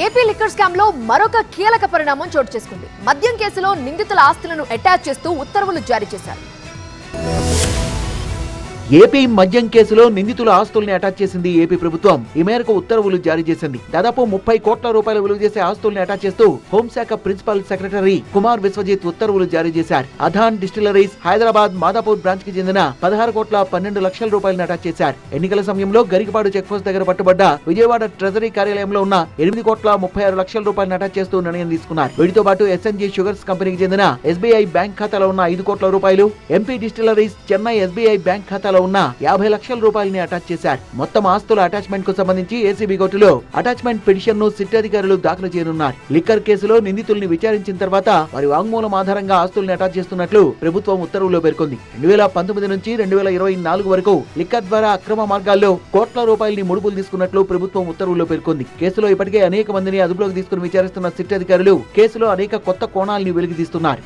AP liquor scam లో మరొక కీలక పరిణామం చోటు చేసుకుంది. మద్యం కేసులో నిందితుల ఆస్తులను అటాచ్ చేస్తూ ఉత్తర్వులు జారీ చేశారు. ఏపీ మద్యం కేసులో నిందితుల ఆస్తుల్ని అటాచ్ చేసింది ఏపీ ప్రభుత్వం. ఈ మేరకు ఉత్తర్వులు జారీ చేసింది. దాదాపు 30 కోట్ల రూపాయల విలువ చేసే ఆస్తుల్ని అటాచ్ చేస్తూ హోంశాఖ ప్రిన్సిపల్ సెక్రటరీ కుమార్ విశ్వజిత్ ఉత్తర్వులు జారీ చేశారు. అధాన్ డిస్టిలరీస్ హైదరాబాద్ మాదాపూర్ బ్రాంచ్ కి చెందిన 16 కోట్ల 12 లక్షల రూపాయలను అటాచ్ చేశారు. ఎన్నికల సమయంలో గరికపాడు చెక్ పోస్ట్ దగ్గర పట్టుబడ్డ విజయవాడ ట్రెజరీ కార్యాలయంలో ఉన్న 8 కోట్ల 36 లక్షల రూపాయలను అటాచ్ చేస్తూ నిర్ణయం తీసుకున్నారు. వీటితో పాటు ఎస్ఎన్జీ షుగర్స్ కంపెనీకి చెందిన ఎస్బీఐ బ్యాంక్ ఖాతాలో ఉన్న 5 కోట్ల రూపాయలు, MP distilleries Chennai SBI bank ఖాతాలో ఉన్న 50 లక్షల రూపాయలని అటాచ్ చేశారు. మొత్తం ఆస్తుల అటాచ్మెంట్ కు సంబంధించి ఏసీబీ కోర్టులో అటాచ్మెంట్ పిటిషన్ ను సిట్ అధికారులు దాఖలు చేయనున్నారు. లిక్కర్ కేసులో నిందితుల్ని విచారించిన తర్వాత వారి వాంగ్మూలం ఆధారంగా ఆస్తుల్ని అటాచ్ చేస్తున్నట్లు ప్రభుత్వం ఉత్తర్వుల్లో పేర్కొంది. 2019 నుంచి 2024 వరకు లిక్కర్ ద్వారా అక్రమ మార్గాల్లో కోట్ల రూపాయలని ముడుపులు తీసుకున్నట్లు ప్రభుత్వం ఉత్తర్వుల్లో పేర్కొంది. కేసులో ఇప్పటికే అనేక మందిని అదుపులోకి తీసుకుని విచారిస్తున్న సిట్ అధికారులు కేసులో అనేక కొత్త కోణాలని వెలికితీస్తున్నారు.